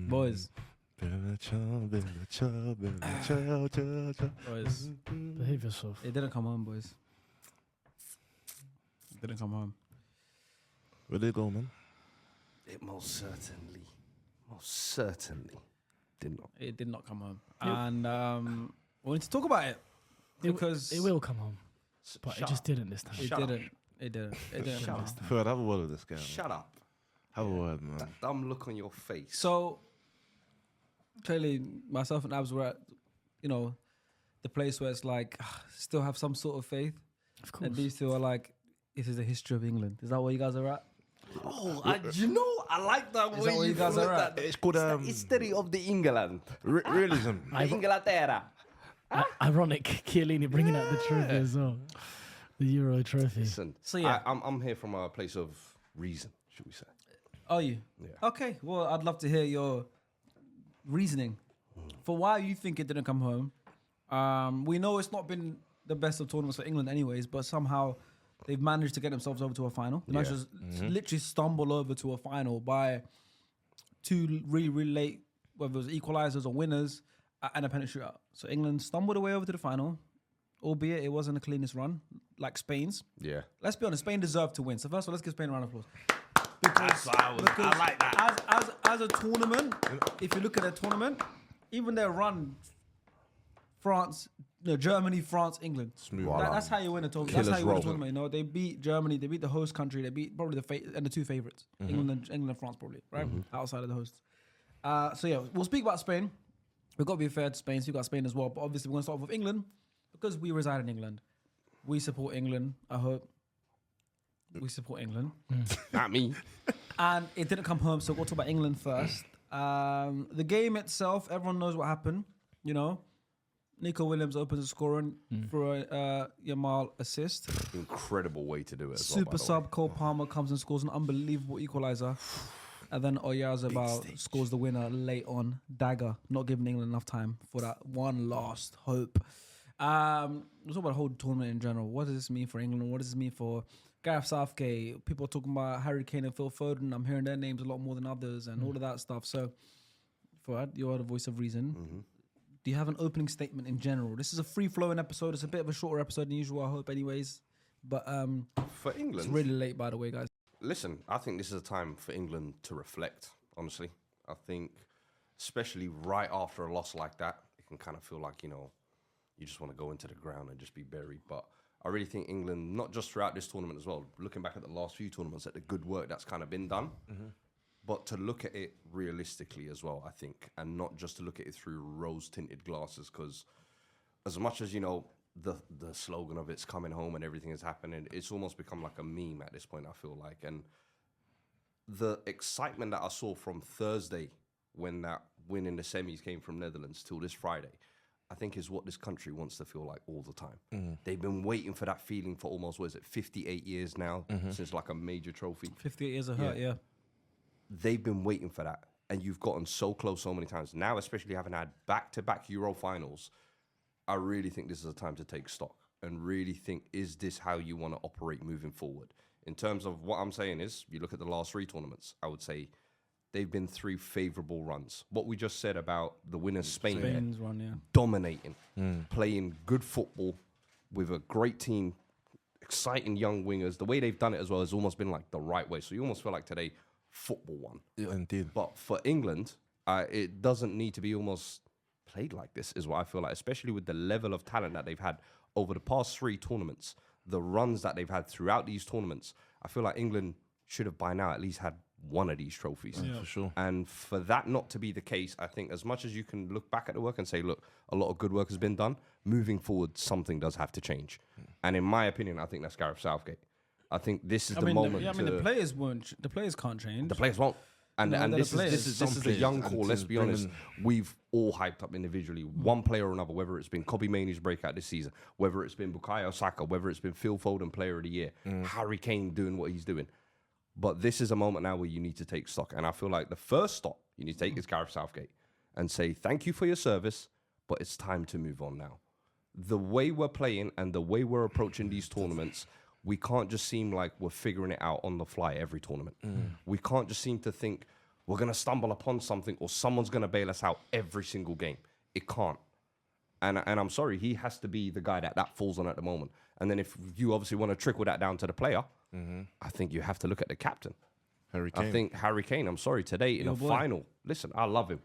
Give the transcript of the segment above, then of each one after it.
Boys. Behave yourself. It didn't come home, boys. It didn't come home. Where they go, man? It most certainly did not. It did not come home. And we need to talk about it. Because it will come home. But it just didn't this time. It didn't Shut up. Fred, have a word with this guy. Shut up. Have a word, man. That dumb look on your face. So, clearly, myself and Abs were at, the place where it's like, still have some sort of faith. Of course. And these two are like, this is the history of England. Is that where you guys are at? Oh, I like that way what you guys are at? It's called the history of the England. realism. Inglaterra. Ironic, Chiellini bringing out the trophy as well. The Euro trophy. Listen, So, yeah. I'm here from a place of reason, should we say. Are you? Yeah. Okay, well, I'd love to hear your reasoning for why you think it didn't come home. We know it's not been the best of tournaments for England anyways, but somehow they've managed to get themselves over to a final. They managed to literally stumble over to a final by two really, really late, whether it was equalisers or winners, and a penalty shootout. So England stumbled away over to the final, albeit it wasn't the cleanest run, like Spain's. Yeah. Let's be honest, Spain deserved to win. So first of all, let's give Spain a round of applause. I like that. As a tournament, if you look at their tournament, even their run, Germany, France, England. Smooth. That's how you win a tournament. That's how you win a tournament. They beat Germany, they beat the host country, they beat probably the two favorites, England and France probably, right? Outside of the hosts. So yeah, we'll speak about Spain. We've got to be fair to Spain, so we've got Spain as well. But obviously we're going to start off with England because we reside in England. We support England, I hope. We support England. Not me. And it didn't come home, so we'll talk about England first. The game itself, everyone knows what happened. Nico Williams opens the scoring for a Yamal assist. Incredible way to do it. Super sub Cole Palmer comes and scores an unbelievable equaliser. And then Oyarzabal scores the winner late on. Dagger, not giving England enough time for that one last hope. We'll talk about the whole tournament in general. What does this mean for England? What does this mean for Gareth Southgate? People are talking about Harry Kane and Phil Foden. I'm hearing their names a lot more than others and all of that stuff. So, Fuad, you're the voice of reason. Do you have an opening statement in general? This is a free-flowing episode. It's a bit of a shorter episode than usual, I hope, anyways. But for England, it's really late, by the way, guys. Listen, I think this is a time for England to reflect, honestly. I think, especially right after a loss like that, it can kind of feel like, you just want to go into the ground and just be buried. But I really think England, not just throughout this tournament as well, looking back at the last few tournaments, at the good work that's kind of been done, but to look at it realistically as well, I think, and not just to look at it through rose-tinted glasses, because as much as, the slogan of it's coming home and everything is happening, it's almost become like a meme at this point, I feel like. And the excitement that I saw from Thursday when that win in the semis came from Netherlands till this Friday, I think is what this country wants to feel like all the time. They've been waiting for that feeling for almost, 58 years now, since like a major trophy. 58 years of hurt, yeah. They've been waiting for that. And you've gotten so close so many times. Now, especially having had back-to-back Euro finals, I really think this is a time to take stock and really think, is this how you want to operate moving forward? In terms of what I'm saying is, you look at the last three tournaments, I would say they've been three favourable runs. What we just said about the winners, Spain's run, yeah. Dominating, playing good football with a great team, exciting young wingers. The way they've done it as well has almost been like the right way. So you almost feel like today, football won. Yeah, indeed. But for England, it doesn't need to be almost played like this, is what I feel like, especially with the level of talent that they've had over the past three tournaments, the runs that they've had throughout these tournaments. I feel like England should have by now at least had one of these trophies. For sure. And for that not to be the case, I think as much as you can look back at the work and say, look, a lot of good work has been done, moving forward, something does have to change. And in my opinion, I think that's Gareth Southgate. I think this is the moment. The players won't. The players can't change. The players won't. And this is a young call. Let's be honest. We've all hyped up individually, one player or another, whether it's been Kobbie Mainoo's breakout this season, whether it's been Bukayo Saka, whether it's been Phil Foden Player of the Year, Harry Kane doing what he's doing. But this is a moment now where you need to take stock. And I feel like the first stop you need to take is Gareth Southgate and say, thank you for your service, but it's time to move on now. The way we're playing and the way we're approaching these tournaments, we can't just seem like we're figuring it out on the fly every tournament. We can't just seem to think we're going to stumble upon something or someone's going to bail us out every single game. It can't. And I'm sorry, he has to be the guy that falls on at the moment. And then if you obviously want to trickle that down to the player, I think you have to look at the captain. Harry Kane. I think Harry Kane, I'm sorry, today in a final, listen, I love him.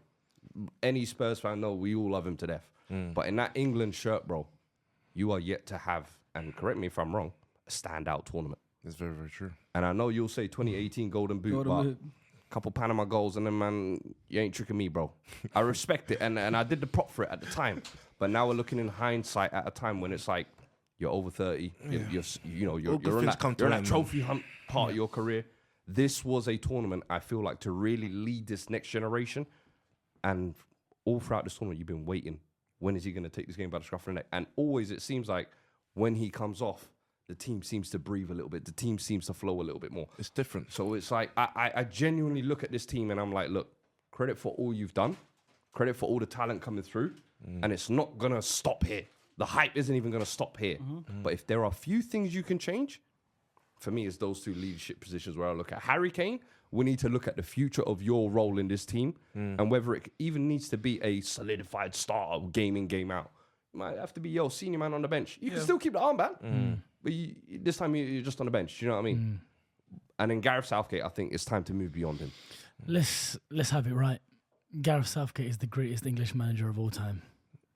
Any Spurs fan know we all love him to death. But in that England shirt, bro, you are yet to have, and correct me if I'm wrong, a standout tournament. It's very, very true. And I know you'll say 2018 Golden Boot, but a couple Panama goals and then, man, you ain't tricking me, bro. I respect it, and I did the prop for it at the time. But now we're looking in hindsight at a time when it's like you're over 30, you're in that trophy hunt part of your career. This was a tournament, I feel like, to really lead this next generation. And all throughout this tournament, you've been waiting. When is he going to take this game by the scruff of the neck? And always, it seems like when he comes off, the team seems to breathe a little bit. The team seems to flow a little bit more. It's different. So it's like, I genuinely look at this team and I'm like, look, credit for all you've done. Credit for all the talent coming through. And it's not going to stop here. The hype isn't even going to stop here. But if there are a few things you can change, for me, it's those two leadership positions where I look at Harry Kane. We need to look at the future of your role in this team and whether it even needs to be a solidified starter game in, game out. You might have to be, senior man on the bench. You can still keep the armband, but this time you're just on the bench. Do you know what I mean? And then Gareth Southgate, I think it's time to move beyond him. Let's have it right. Gareth Southgate is the greatest English manager of all time.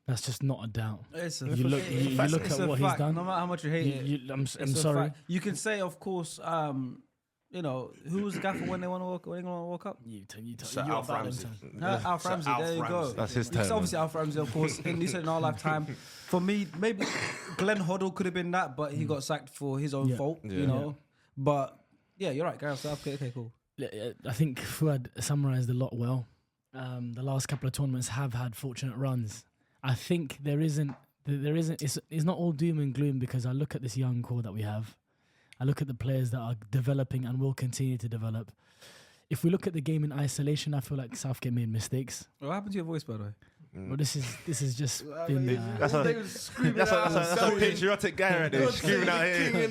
That's just not a doubt. You look at what he's done. No matter how much you hate it, I'm sorry. Fact. You can say, of course, who was the gaffer when they won the World Cup? Sir Alf Ramsey. Alf Ramsey. There you go. That's his It's time. obviously Alf Ramsey, of course. He said in our lifetime. For me, maybe Glenn Hoddle could have been that, but he got sacked for his own fault. You know. But yeah, you're right. Gareth Southgate. Okay, cool. I think Fuad summarised a lot well. The last couple of tournaments have had fortunate runs. I think there isn't. It's not all doom and gloom because I look at this young core that we have. I look at the players that are developing and will continue to develop. If we look at the game in isolation, I feel like Southgate made mistakes. What happened to your voice, by the way? Well, this is just been. That's a patriotic guy right there, screaming out here.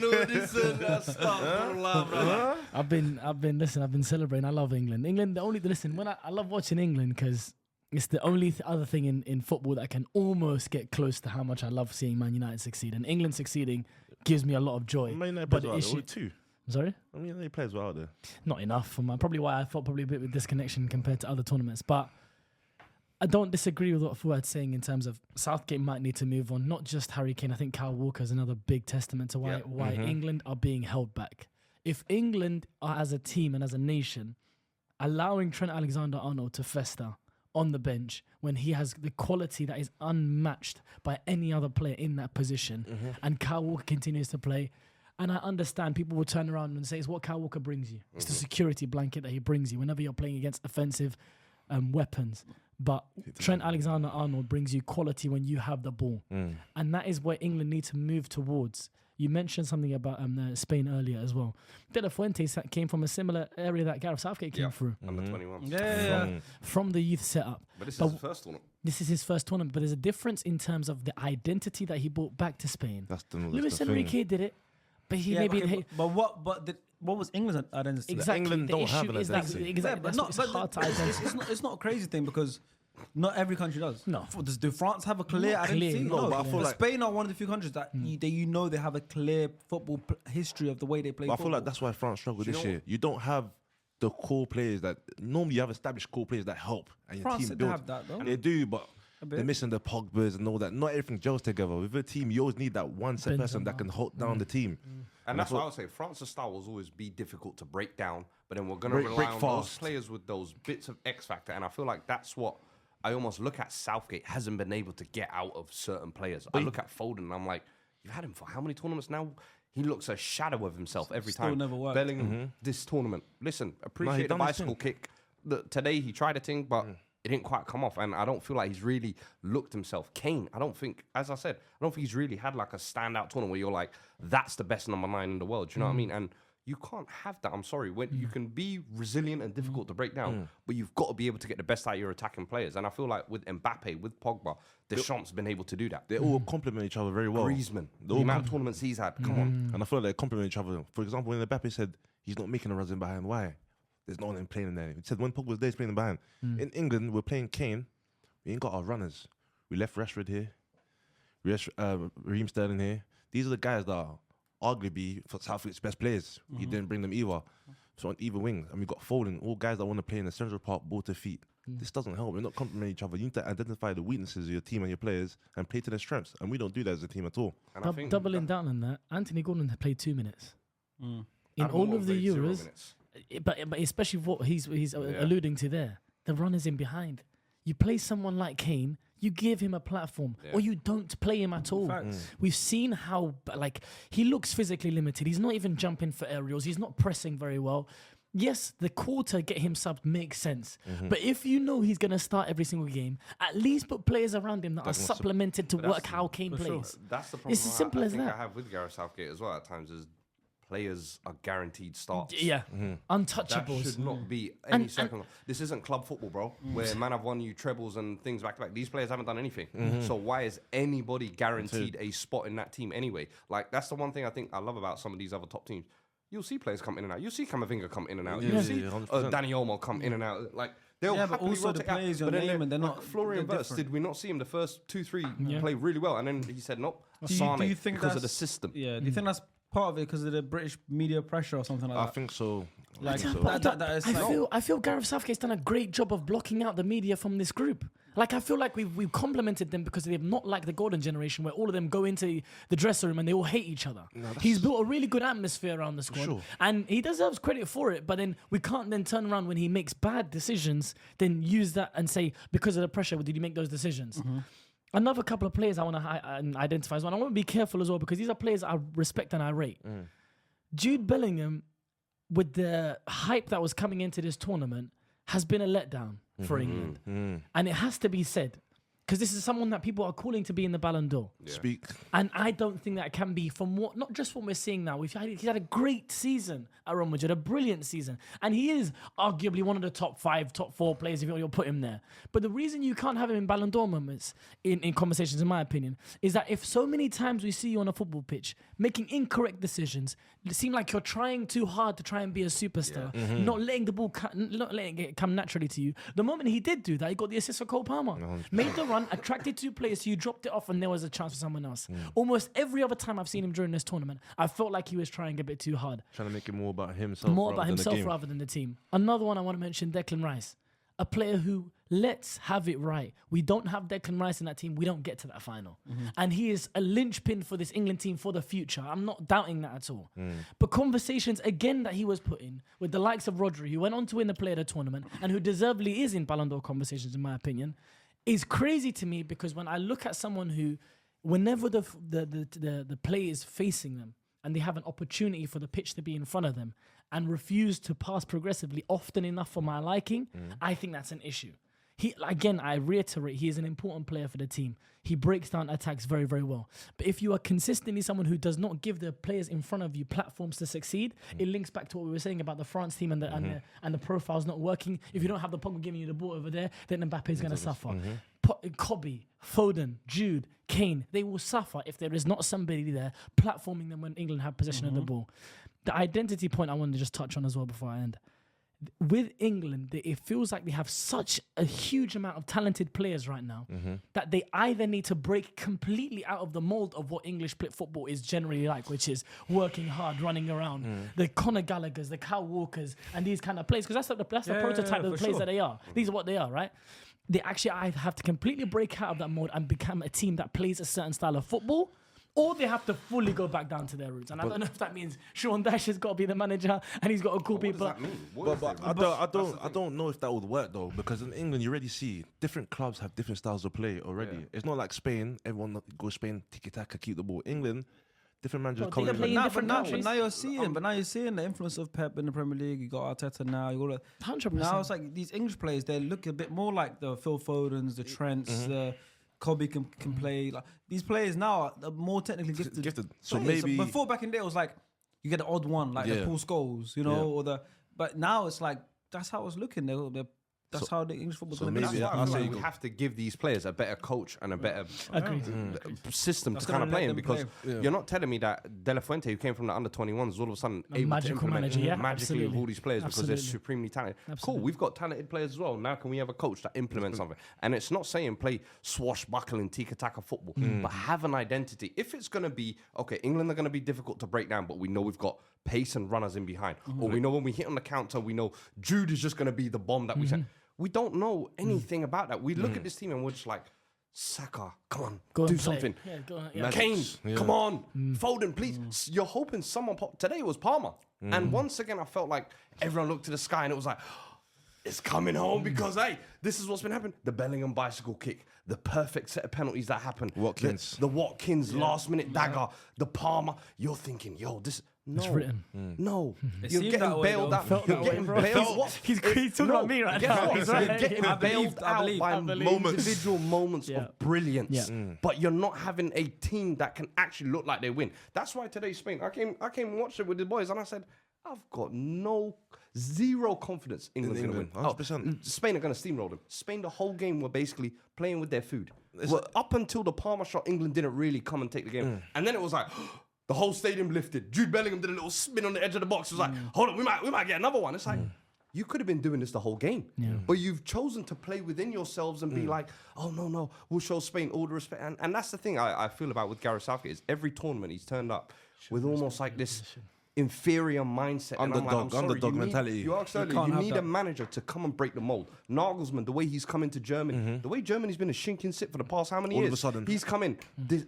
I've been celebrating. I love England. I love watching England because it's the only other thing in football that can almost get close to how much I love seeing Man United succeed. And England succeeding gives me a lot of joy. But the issue too. Sorry? I mean, they players were out there. Not enough for probably why I thought probably a bit of a disconnection compared to other tournaments. But I don't disagree with what Fuad's saying in terms of Southgate might need to move on. Not just Harry Kane. I think Kyle Walker is another big testament to why England are being held back. If England are as a team and as a nation allowing Trent Alexander-Arnold to fester on the bench when he has the quality that is unmatched by any other player in that position, and Kyle Walker continues to play. And I understand people will turn around and say it's what Kyle Walker brings you. It's the security blanket that he brings you whenever you're playing against offensive weapons. But Trent Alexander-Arnold brings you quality when you have the ball. And that is where England need to move towards. You mentioned something about Spain earlier as well. De La Fuente came from a similar area that Gareth Southgate came through. Under 21. From the youth setup. But this is his first tournament. This is his first tournament, but there's a difference in terms of the identity that he brought back to Spain. Luis Enrique did it, but he what was England's identity? Exactly. England don't have an identity. Exactly. It's not a crazy thing because not every country does. No. Do France have a clear identity? No, but I feel like Spain are one of the few countries that they have a clear football history of the way they play football. I feel like that's why France struggled this year. You don't have the core players that normally you have established core players that help and your team builds. Have that though. They do, but they're missing the Pogbas and all that. Not everything gels together. With a team, you always need that one set person that can hold down the team. And that's why I would say France's style will always be difficult to break down, but then we're going to rely on those players with those bits of X factor. And I feel like that's what I almost look at Southgate hasn't been able to get out of certain players. I look at Foden and I'm like, you've had him for how many tournaments now? He looks a shadow of himself every time. Never worked. Bellingham, this tournament. Listen, appreciate the bicycle kick. Today he tried a thing, but it didn't quite come off. And I don't feel like he's really looked himself. Kane, I don't think, as I said, I don't think he's really had like a standout tournament where you're like, that's the best number 9 in the world. Do you know what I mean? And You can't have that. I'm sorry. When you can be resilient and difficult to break down, but you've got to be able to get the best out of your attacking players. And I feel like with Mbappe, with Pogba, Deschamps been able to do that. They all complement each other very well. Griezmann, the amount of tournaments he's had. Come on. And I feel like they complement each other. For example, when Mbappe said he's not making the runs in behind, why? There's no one playing in there. He said when Pogba was there, he's playing in behind. In England, we're playing Kane. We ain't got our runners. We left Rashford here. We left Raheem Sterling here. These are the guys that are arguably for Southgate's best players. He didn't bring them either. So on either wing, and we got Foden, all guys that want to play in the central part, ball to feet. This doesn't help. We're not complementing each other. You need to identify the weaknesses of your team and your players and play to their strengths. And we don't do that as a team at all. And I think Doubling down on that, Anthony Gordon had played 2 minutes. In all of the played 0 Euros, minutes. but especially what he's alluding to there, the runners in behind. You play someone like Kane, you give him a platform, or you don't play him at all. We've seen how he looks physically limited. He's not even jumping for aerials. He's not pressing very well. Yes, the call to get him subbed makes sense. But if you know he's going to start every single game, at least put players around him that are supplemented to work how Kane plays. That's the problem. It's as simple as that. I have with Gareth Southgate as well at times is players are guaranteed starts. Yeah, untouchables. That should not be any circumstance. This isn't club football, bro, where man have won you trebles and things back to back. These players haven't done anything. So why is anybody guaranteed a spot in that team anyway? Like, that's the one thing I think I love about some of these other top teams. You'll see players come in and out. You'll see Camavinga come in and out. You'll see Dani Olmo come in and out. Like, they'll but also the players your name and they're not. Florian Wirtz, did we not see him the first 2-3 play really well? And then he said, nope, Do Sane, you think because of the system. Yeah. Do you think that's part of it because of the British media pressure or something like that? I think so. Like, I feel Gareth Southgate's done a great job of blocking out the media from this group. Like, I feel like we've complimented them because they've not like the golden generation where all of them go into the dressing room and they all hate each other. He's built a really good atmosphere around the squad, and he deserves credit for it. But then we can't then turn around when he makes bad decisions, then use that and say, because of the pressure, did he make those decisions? Another couple of players I want to identify as well. I want to be careful as well because these are players I respect and I rate. Jude Bellingham, with the hype that was coming into this tournament, has been a letdown for England. And it has to be said, because this is someone that people are calling to be in the Ballon d'Or. Speak. And I don't think that can be from what, not just what we're seeing now. He's had a great season at Real Madrid, a brilliant season. And he is arguably one of the top 5, top 4 players if you'll put him there. But the reason you can't have him in Ballon d'Or moments, in conversations, in my opinion, is that if so many times we see you on a football pitch making incorrect decisions, it seems like you're trying too hard to try and be a superstar, not letting the ball, not letting it come naturally to you. The moment he did do that, he got the assist for Cole Palmer. Made the run, attracted 2 players, so you dropped it off and there was a chance for someone else. Almost every other time I've seen him during this tournament, I felt like he was trying a bit too hard. Trying to make it more about himself. More about himself rather than the team. Another one I want to mention, Declan Rice. A player who, let's have it right. We don't have Declan Rice in that team. We don't get to that final. And he is a linchpin for this England team for the future. I'm not doubting that at all. But conversations, again, that he was put in with the likes of Rodri, who went on to win the Player of the Tournament and who deservedly is in Ballon d'Or conversations, in my opinion, is crazy to me because when I look at someone who, whenever the play is facing them and they have an opportunity for the pitch to be in front of them and refuse to pass progressively often enough for my liking, I think that's an issue. I reiterate, he is an important player for the team. He breaks down attacks very, very well. But if you are consistently someone who does not give the players in front of you platforms to succeed, it links back to what we were saying about the France team and the profiles not working. If you don't have the Pogba giving you the ball over there, then Mbappe is going to suffer. Kobe, Foden, Jude, Kane, they will suffer if there is not somebody there platforming them when England have possession of the ball. The identity point I wanted to just touch on as well before I end. With England, it feels like they have such a huge amount of talented players right now that they either need to break completely out of the mold of what English football is generally like, which is working hard, running around, the Conor Gallaghers, the Kyle Walkers, and these kind of players, because that's the prototype of the players that they are. These are what they are, right? They actually either have to completely break out of that mold and become a team that plays a certain style of football, or they have to fully go back down to their roots. And I don't know if that means Sean Dyche has got to be the manager and he's got to call people. What does that mean? I don't know if that would work though, because in England you already see different clubs have different styles of play already. Yeah. It's not like Spain. Everyone goes Spain, tiki taka, keep the ball. England, different managers come in. But now you're seeing the influence of Pep in the Premier League. You got Arteta now. You got 100%. Now it's like these English players. They look a bit more like the Phil Fodens, the Trents, the Kobe can play. Like these players now are more technically gifted. So players. maybe before back in the day, it was like You get the odd one, like the Yeah. Paul Scholes, you know, or the. But now it's like that's how it's looking. That's how the English football's so going to be. maybe That's why I'll I feel say like we have to give these players a better coach and a better Agreed. system That's to kind of gonna play let in, them because play. you're not telling me that De La Fuente, who came from the under-21s, all of a sudden A able to magical implement manager, yeah, magically with absolutely. all these players because they're Absolutely. supremely talented. Cool, Absolutely. we've got talented players as well. Now can we have a coach that implements something? And it's not saying play swashbuckling, tiki-taka football, but have an identity. If it's going to be, okay, England are going to be difficult to break down, but we know we've got pace and runners in behind. Or we know when we hit on the counter, we know Jude is just going to be the bomb that we send. We don't know anything about that. We look at this team and we're just like, Saka, come on, Go do and play. something. Yeah, go on. Yeah. Kane, come on, Foden, please. You're hoping someone today it was Palmer, and once again I felt like everyone looked to the sky and it was like, it's coming home because hey, this is what's been happening. The Bellingham bicycle kick, the perfect set of penalties that happened. Watkins. the Watkins last minute dagger, the Palmer. You're thinking, yo, this. No, It's written. no, It you're seemed getting that way, bailed though. out. Felt You're that way, getting bro. bailed. What? He's talking about me right Guess now. what? He's You're right. getting I bailed believe, I out believe, by I believe. Moments. individual moments Yeah. of brilliance, Yeah. but you're not having a team that can actually look like they win. That's why today Spain. I came and watched it with the boys, and I said, I've got zero confidence England's going to win. England, 100%. Spain are going to steamroll them. Spain, the whole game were basically playing with their food. Well, up until the Palmer shot, England didn't really come and take the game, and then it was like. The whole stadium lifted. Jude Bellingham did a little spin on the edge of the box. It was like, hold on, we might get another one. It's like, you could have been doing this the whole game. But you've chosen to play within yourselves and be like, oh, no, we'll show Spain all the respect. And that's the thing I feel about with Gareth Southgate is every tournament he's turned up with almost like this inferior mindset. And I'm like, I'm sorry, Underdog you need- mentality. You asked earlier, can't you have need that. a manager to come and break the mold. Nagelsmann, the way he's come into Germany, the way Germany's been a sinking ship for the past how many All of years? a sudden. He's come in.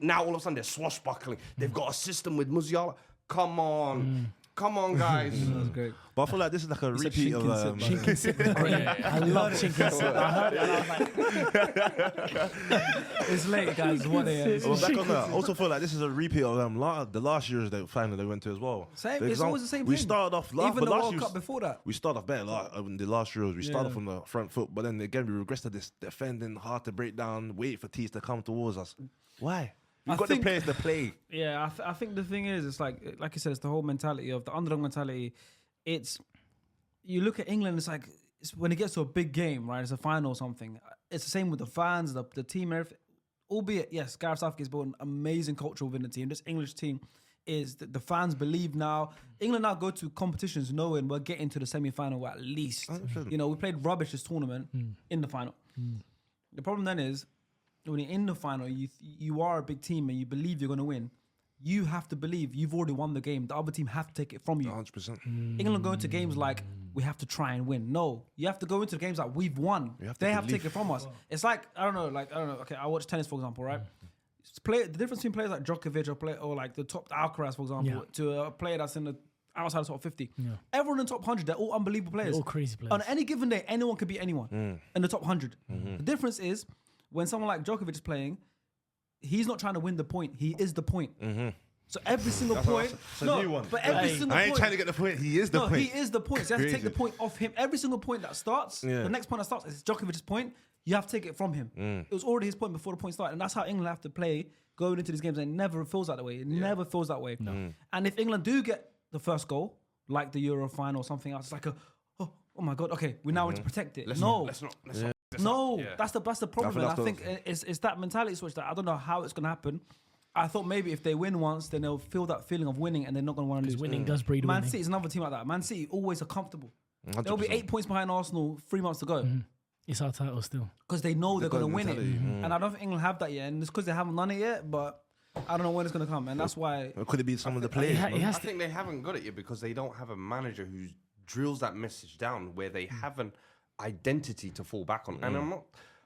Now all of a sudden they're swashbuckling. They've got a system with Musiala. Come on. Come on, guys. That's great. But I feel like this is like a said repeat of. Chinkin Sip, Chinkin Sip is brilliant. I love Chinkin Sip. I heard it and I was like, It's late, guys. What they Well, back on that, I also feel like this is a repeat of the last year's final they went to as well. Same. For It's example, always the same We thing. started off Even the last World year's- Cup before that. We started off better in the last Euros. We started Yeah. from the front foot, but then again we regressed to this defending, hard to break down, wait for teams to come towards us. Why? We've I got think- the players to play. Yeah, I think the thing is, it's like you said, it's the whole mentality of the underdog mentality. It's you look at England, it's like it's when it gets to a big game, right? It's a final or something. It's the same with the fans, the team, everything. Albeit, yes, Gareth Southgate's built an amazing culture within the team. This English team is the fans believe now. England now go to competitions knowing we're getting to the semi-final at least. 100%. You know, we played rubbish this tournament in the final. The problem then is when you're in the final, you are a big team and you believe you're going to win. You have to believe you've already won the game. The other team have to take it from you. 100%. England go into games like we have to try and win. No, you have to go into the games like we've won. You have to They have to believe. take it from us. It's like I don't know. Okay, I watch tennis for example, right? The difference between players like Djokovic or like the top Alcaraz, for example, to a player that's in the outside of top 50. Yeah. Everyone in the top 100, they're all unbelievable players. They're all crazy players. On any given day, anyone could beat anyone in the top 100. The difference is when someone like Djokovic is playing, he's not trying to win the point. He is the point. So every single point, a new one. but every Hey, single I ain't point, trying to get the point. He is the no, point. he is the point. So you have to take the Crazy. point off him. Every single point that starts, Yeah. the next point that starts is Djokovic's point. You have to take it from him. It was already his point before the point started, and that's how England have to play going into these games. And it never feels that way. It never feels that way. And if England do get the first goal, like the Euro final or something else, it's like oh my god, okay, we now want to protect it. Let's no, not. no, Yeah. that's the problem. think And I that's think it's that mentality switch that I don't know how it's gonna happen. I thought maybe if they win once, then they'll feel that feeling of winning and they're not gonna want to lose. Winning does breed Man winning. City is another team like that. Man City always are comfortable. 100%. They'll be 8 points behind Arsenal 3 months to go It's our title still. because they know they're got gonna the win it. mentality. And I don't think England have that yet, and it's because they haven't done it yet. But I don't know when it's gonna come, and that's why. Or could it be some of the players? He man? has I think they haven't got it yet because they don't have a manager who drills that message down where they have an identity to fall back on. And I'm not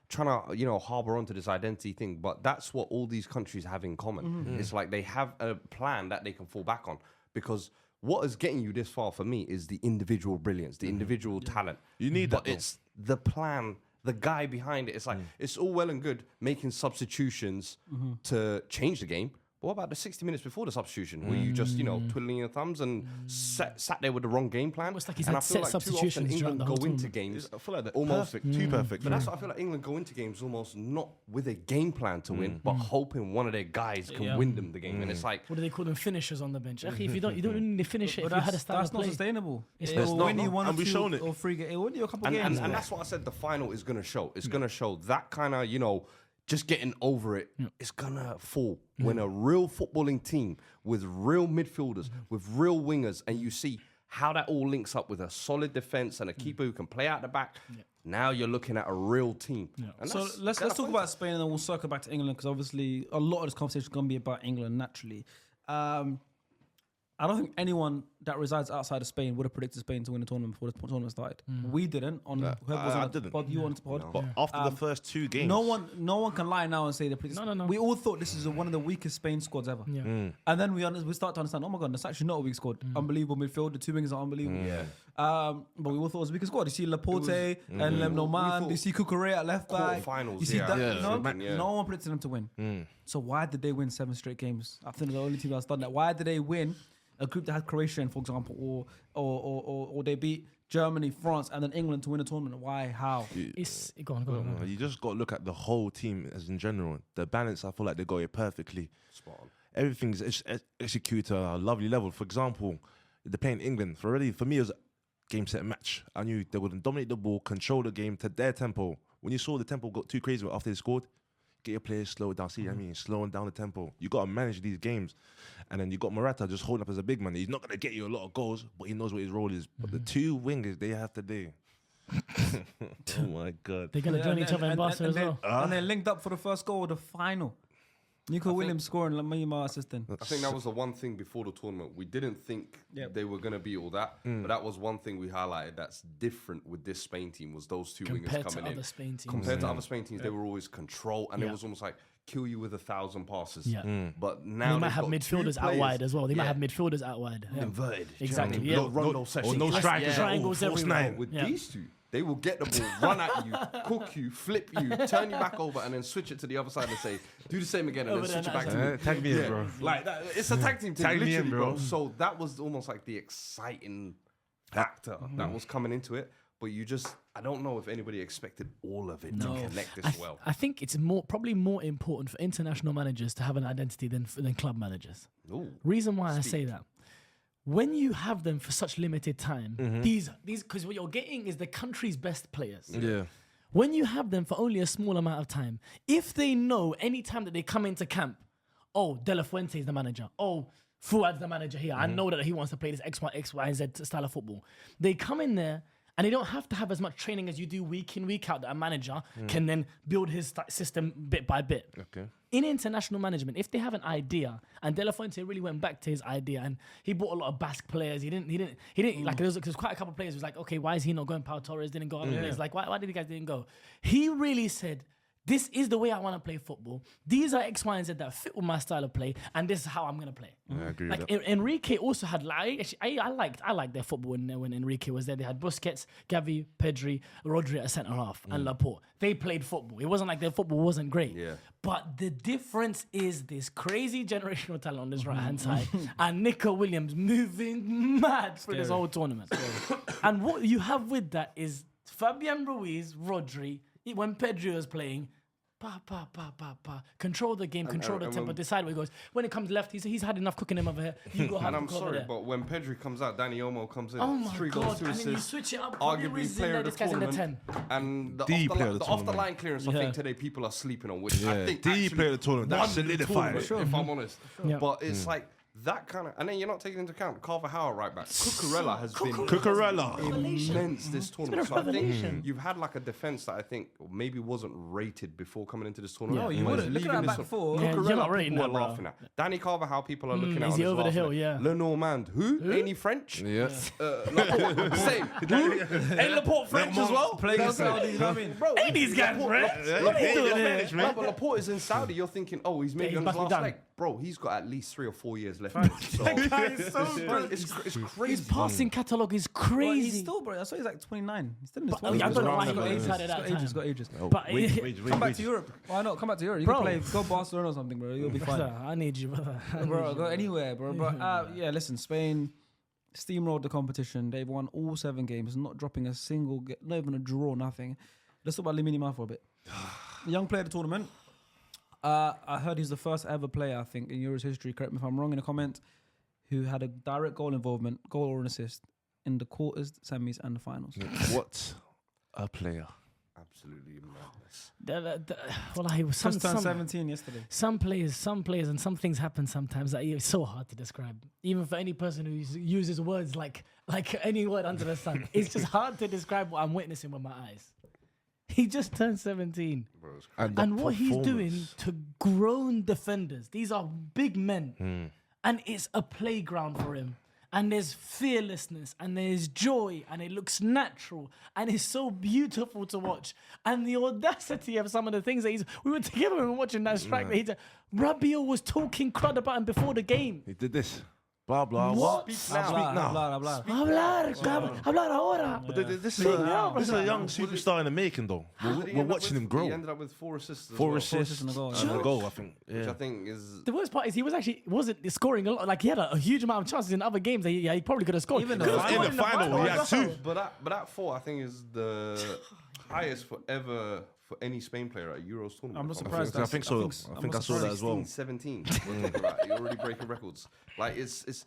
trying to, harbor onto this identity thing, but that's what all these countries have in common. It's like they have a plan that they can fall back on because what is getting you this far for me is the individual brilliance, the individual talent. You need but that, though. it's the plan, the guy behind it. It's like it's all well and good making substitutions to change the game. what about the 60 minutes before the substitution? Were you just, twiddling your thumbs and sat there with the wrong game plan? It's like he's and I had feel set like too often substitutions throughout England the whole go into tournament. games I feel like almost too perfect. But that's what I feel like England go into games almost not with a game plan to win, but hoping one of their guys can win them the game. And it's like, What do they call them? Finishers on the bench. If you don't need to finish it. But If you had a style that's of not play. sustainable. It's It'll not. win you one or And we've two shown it. or three. It'll win you a couple and games. that's what I said the final is going to show. It's going to show that kind of, just getting over it. It's going to fall when a real footballing team with real midfielders, with real wingers, and you see how that all links up with a solid defense and a keeper who can play out the back. Now you're looking at a real team. And So let's talk about Spain and then we'll circle back to England because obviously a lot of this conversation is going to be about England naturally. I don't think anyone that resides outside of Spain would have predicted Spain to win the tournament before the tournament started. We didn't. Whoever was on I the didn't. pod, you on the pod. But after the first two games, No one can lie now and say they predicted. No. We all thought this is one of the weakest Spain squads ever. Yeah. And then we start to understand, oh my God, that's actually not a weak squad. Unbelievable midfield. The two wingers are unbelievable. But we all thought it was a weak squad. You see Laporte and Lemnormand. You see Cucurella at left back. Quarterfinals, You see yeah. that. Yeah. No one predicted them to win. So why did they win 7 straight games? I think they're the only team that's done that. Why did they win a group that had Croatia in, for example, or they beat Germany, France, and then England to win a tournament? Why? How? Go on. you just got to look at the whole team as in general. The balance, I feel like they got it perfectly. Spot on. Everything's executed at a lovely level. For example, they're playing England. For me, it was a game, set, match. I knew they would dominate the ball, control the game to their tempo. When you saw the tempo got too crazy after they scored, get your players slow it down. See, slowing down the tempo. You got to manage these games. And then you got Morata just holding up as a big man. He's not going to get you a lot of goals, but he knows what his role is. But the two wingers, they have to do. Oh, my God. They're going to join each other in Barca as well. And they linked up for the first goal of the final. Nico Williams scoring, Lamine assistant. I think that was the one thing before the tournament. We didn't think they were going to be all that, but that was one thing we highlighted that's different with this Spain team was those two wingers Compared to coming in. other Spain teams. Compared to other Spain teams, they were always control, and it was almost like kill you with 1,000 passes. Yeah. But now They might they've have got midfielders two out players. wide as well. They might have midfielders out wide. Yeah. Inverted. Exactly, Do you know yeah. what I mean? Rondo session. no strikers at all. Triangles False everywhere. nine. With Yeah. these two, they will get the ball, run at you, cook you, flip you, turn you back over, and then switch it to the other side and say, do the same again, and Over then switch there, it back to me. Tag me in, bro. Like that, it's a tag team thing, Tag me literally, in, bro. So that was almost like the exciting factor that was coming into it. But I don't know if anybody expected all of it to connect this well. I think it's probably more important for international managers to have an identity than club managers. Ooh. Reason why I say that. When you have them for such limited time, these because what you're getting is the country's best players. Yeah. When you have them for only a small amount of time, if they know any time that they come into camp, oh, De La Fuente is the manager. Oh, Fuad's the manager here. I know that he wants to play this X, Y, and Z style of football. They come in there and they don't have to have as much training as you do week in, week out that a manager can then build his system bit by bit. Okay. In international management, if they have an idea, and De La Fuente really went back to his idea, and he bought a lot of Basque players. He didn't like there's quite a couple of players who was like, okay, why is he not going? Pau Torres didn't go. Other players like, why did you guys didn't go? He really said, this is the way I want to play football. These are X, Y, and Z that fit with my style of play, and this is how I'm gonna play. I agree Like with that. Enrique also had I liked their football when Enrique was there. They had Busquets, Gavi, Pedri, Rodri at centre half, and Laporte. They played football. It wasn't like their football wasn't great. Yeah. But the difference is this crazy generational talent on this right hand side and Nico Williams moving mad through this whole tournament. And what you have with that is Fabian Ruiz, Rodri, when Pedri was playing. Control the game, control the tempo, decide where he goes. When it comes left, he's had enough cooking him over here. You go And I'm over sorry, there. but when Pedri comes out, Danny Olmo comes in. Oh my 3 God, goals, 2 and then you assists. switch it up. Probably Arguably Rizzo player there, of the this guy's in the tournament. 10. And the The player of off the the tournament. line clearance, I Yeah. think today people are sleeping on, which I think The actually player of the tournament. That won the solidified it. tournament, if I'm honest. Yeah. But it's like that kind of, and then you're not taking into account Carvajal right back. Cucurella has been Cucurella. immense this tournament. So I revelation. think you've had like a defense that I think maybe wasn't rated before coming into this tournament. No, you wouldn't. Look at that back four. Yeah, you're Cucurella, not rating people that, are bro. laughing at. Danny Carvajal, people are looking at. is he and over the laughing hill? at. Yeah. Lenormand, who? Ain't he French? Yeah. Laporte, same. Who? Ain't Laporte French as well? Playing in Saudi, you know what I mean? Bro, Ain't these guys French? What are you doing here? No, but Laporte is in Saudi. You're thinking, oh, he's maybe he's on his must be last done. leg. bro, he's got at least 3 or 4 years left. So, it's crazy. His passing catalogue is Well, crazy. he's still, bro. I saw he's like 29. He's still in his But 20s. I don't know why he He's got ages. inside at that He's got ages. time. He's got ages. But Come back to Europe. Why not? Come back to Europe. You Bro. can play. Go Barcelona or something, bro. You'll be fine. Brother, I need you, brother. I need Bro, you, go anywhere, bro. But yeah, listen, Spain steamrolled the competition. They've won all 7 games, not dropping a single, not even a draw, nothing. Let's talk about Lamine Yamal for a bit. Young player of the tournament. I heard he's the first ever player, I think, in Euros history, correct me if I'm wrong in a comment, who had a direct goal involvement, goal or an assist, in the quarters, semis, and the finals. What a player. Absolutely madness. Well, he was Just turned 17 yesterday. some players, and some things happen sometimes that it's so hard to describe. Even for any person who uses words like any word under the sun, it's just hard to describe what I'm witnessing with my eyes. He just turned 17. Bro, it's And what he's doing to grown defenders, these are big men, and it's a playground for him. And there's fearlessness, and there's joy, and it looks natural, and it's so beautiful to watch. And the audacity of some of the things that we were together and watching that strike. Rabiot was talking crud about him before the game. He did this. Blah, blah. What? Speak now. Hablar ahora. But this is a young superstar in the making, though. We're watching him grow. He ended up with 4 assists. as 4 well, assists and a goal, and a goal, I think. which Yeah. I think is. The worst part is he wasn't scoring a lot. Like he had a huge amount of chances in other games. He probably could have scored. Even Could have in scored the final, he had as well. 2. But that 4, I think, is the highest for any Spain player at Euros tournament. I'm not if surprised. I think so. I think I saw that as well. 17. We're talking about. You're already breaking records. Like it's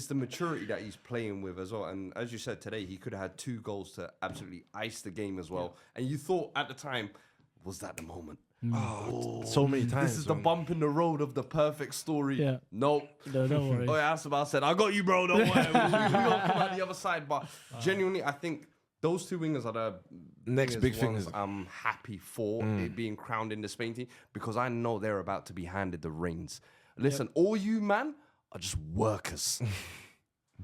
the maturity that he's playing with as well. And as you said today, he could have had 2 goals to absolutely ice the game as well. And you thought at the time, was that the moment? Oh, so many times. This is the man. bump in the road of the perfect story. Yeah. Nope. No, don't worry. Oh, yeah, Asabal said, I got you, bro. Don't worry. we gonna come out the other side. But genuinely, I think those 2 wingers are the Next big ones things. I'm happy for it being crowned in the Spain team because I know they're about to be handed the reins. Listen, all you, man, are just workers.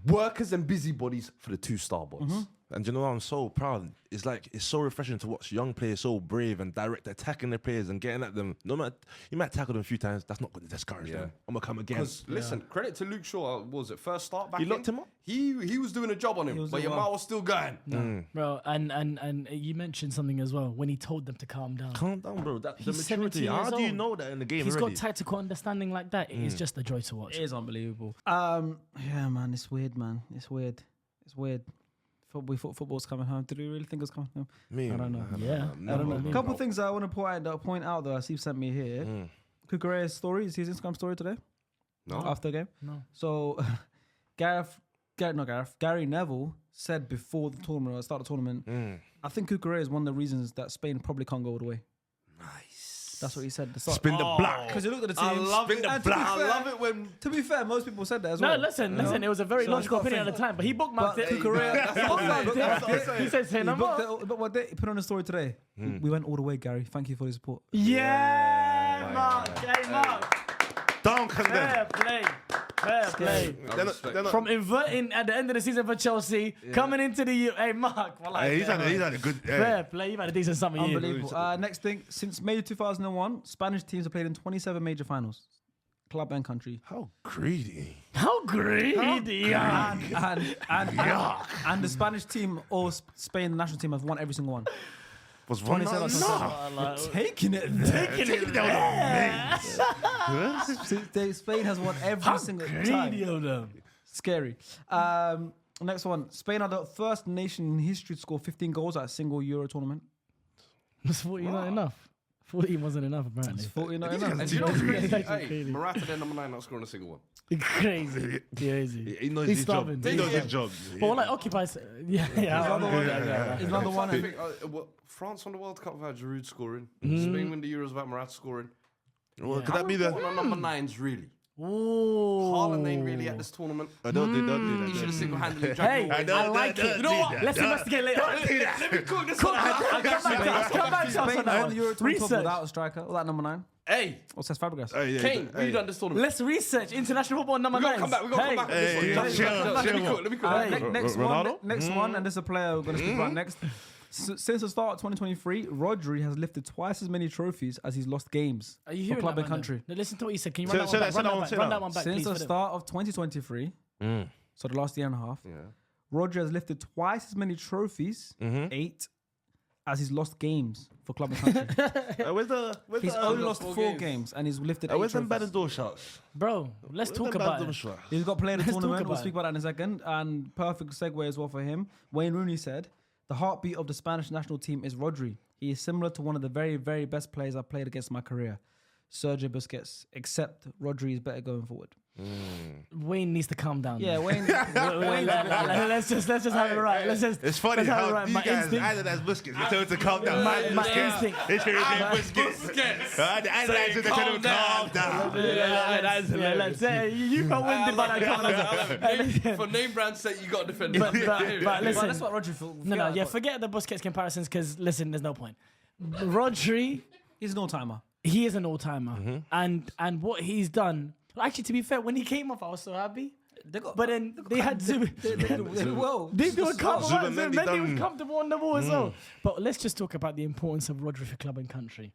Workers and busybodies for the 2-star boys. And you know, I'm so proud. It's like, it's so refreshing to watch young players so brave and direct, attacking their players and getting at them. No matter, you might tackle them a few times. That's not going to discourage them. I'm going to come again. Because listen, credit to Luke Shaw. What was it first start back? He locked him up? He was doing a job on him, but Yamal was still going. Bro, and you mentioned something as well when he told them to calm down. Calm down, bro. The He's maturity. 17 years How do you old. know that in the game He's already? got tactical understanding like that. It is just a joy to watch. It is unbelievable. Yeah, man, it's weird, man. It's weird. We thought football's coming home. Did we really think it was coming home? Me, I don't know. Yeah, I don't know. A couple of things I want to point out though. Steve sent me here. Kukureya's story. Is his Instagram story today? No. After the game. No. So, Gary Neville said before the tournament, or the start of the tournament, I think Kukureya is one of the reasons that Spain probably can't go all the way. Nice. That's what he said. At the start. Spin the black. Because you looked at the team. I love it. And to be I fair- love it when. To be fair, most people said that as No, well. listen. You know? It was a very So logical it's got opinion at the time, but he bookmarked But it. Kukureya, He bookmarked it. He said, say no more. but what they put on the story today, we went all the way, Gary. Thank you for your support. Yeah, Mark. Hey, Mark. Dunk and then. Fair play. Fair play. They're not- From inverting at the end of the season for Chelsea, coming into the Hey, Mark. Well, Hey, he's had a good. fair play. You've had a decent summer year. Unbelievable. Next thing, since May 2001, Spanish teams have played in 27 major finals, club and country. How greedy. How greedy. And the Spanish team or Spain, the national team, have won every single one. Was one 27. not? Taking it. Spain has won every single Greedy time. of them. Scary. Next one. Spain are the first nation in history to score 15 goals at a single Euro tournament. Was 40 not enough? 14 wasn't enough, apparently. 40 not These enough. guys And you know what's crazy? That's Hey, crazy. Morata, they're number 9, not scoring a single one. Crazy. Crazy. He knows He's his job. stubborn. He knows his job. But like occupies. Yeah. He's another one. I think, France won the World Cup without Giroud scoring. Spain win the Euros without Morata scoring. Well, could that be the? Important are number 9s, really? Ooh. Haaland ain't really at this tournament. Don't do that. He should have single-handedly Hey, dragged I like it. You know what? Let's investigate later. Let me cook this one. I'll come back to us Spain on won that the Euro one. 2012 Research. without a striker, without number 9. Hey, Or says Fabregas. Kane, what you done this tournament? Let's research international football number We gotta 9. come back. We gotta come back. with this Hey, one. chill, Let me chill. cook. Let me cook. Hey. Next Ronaldo? one, next one, and this is a player we're going to speak about next. Since the start of 2023, Rodri has lifted twice as many trophies as he's lost games Are you for hearing club that, and man, country. No, listen to what you said. Can you Say run that that one one, back? say Run that that one back, Since please. the for them. start of 2023, so the last year and a half, Yeah. Rodri has lifted twice as many trophies, 8, as he's lost games for club and country. He's only lost 4 games and he's lifted 8 Where's them trophies. Ballon d'Or shots? Bro, let's talk about it. He's got player of the Let's talk tournament. We'll about speak about that in a second. And perfect segue as well for him. Wayne Rooney said, "The heartbeat of the Spanish national team is Rodri. He is similar to one of the very, very best players I've played against in my career. Sergio Busquets, except Rodri is better going forward." Wayne needs to calm down. Yeah, Wayne. Let's just have it right. It's funny let's have it how right. these My guys, instinct- either that's Busquets, they tell him to calm down. My Busquets. instinct. His favorite name Busquets. The analyzer, they tell him to calm down. Let's say you got winded by that. For name brand's sake, you got to defend it. But Well, listen, that's what Rodri feels. forget the Busquets comparisons because listen, there's no point. Rodri, He's an all-timer. he is an all-timer, and what he's done. Actually, to be fair, when he came off, I was so happy. But then they had Zuba. Well, They were comfortable. Zuba Mendy was done- comfortable on the ball as well. But let's just talk about the importance of Rodri for club and country.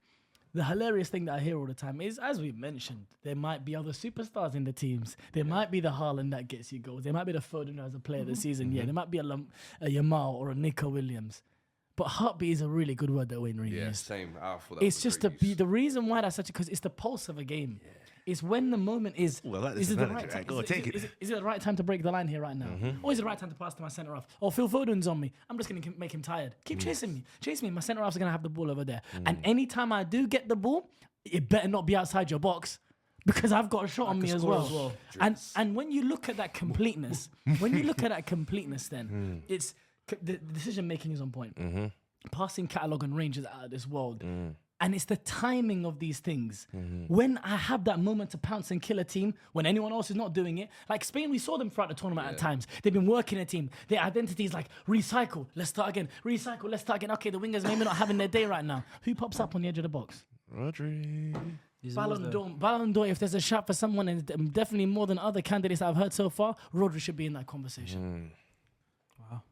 The hilarious thing that I hear all the time is, as we mentioned, there might be other superstars in the teams. There might be the Haaland that gets you goals. There might be the Foden as a player this season. Yeah, there might be a Yamal or a Nico Williams. But heartbeat is a really good word that Wayne Rooney Yeah, used. same. I thought that It's was just great use. the reason why that's such because it's the pulse of a game. It's when the moment is. Ooh, I like is this it the analogy. right time? Right, go on, is it- take is it. is it the right time to break the line here right now? Or is it the right time to pass to my centre half? Or Phil Foden's on me. I'm just going to make him tired. Keep chasing me. Chase me. My centre half's going to have the ball over there. And anytime I do get the ball, it better not be outside your box. Because I've got a shot on me as well. And when you look at that completeness, then it's the decision making is on point. Passing catalogue and range is out of this world. And it's the timing of these things. When I have that moment to pounce and kill a team, when anyone else is not doing it, like Spain, we saw them throughout the tournament at times. They've been working a team. Their identity is like, recycle, let's start again. Recycle, let's start again. Okay, the wingers maybe not having their day right now. Who pops up on the edge of the box? Rodri. Ballon d'Or, if there's a shot for someone, and definitely more than other candidates that I've heard so far, Rodri should be in that conversation. Wow.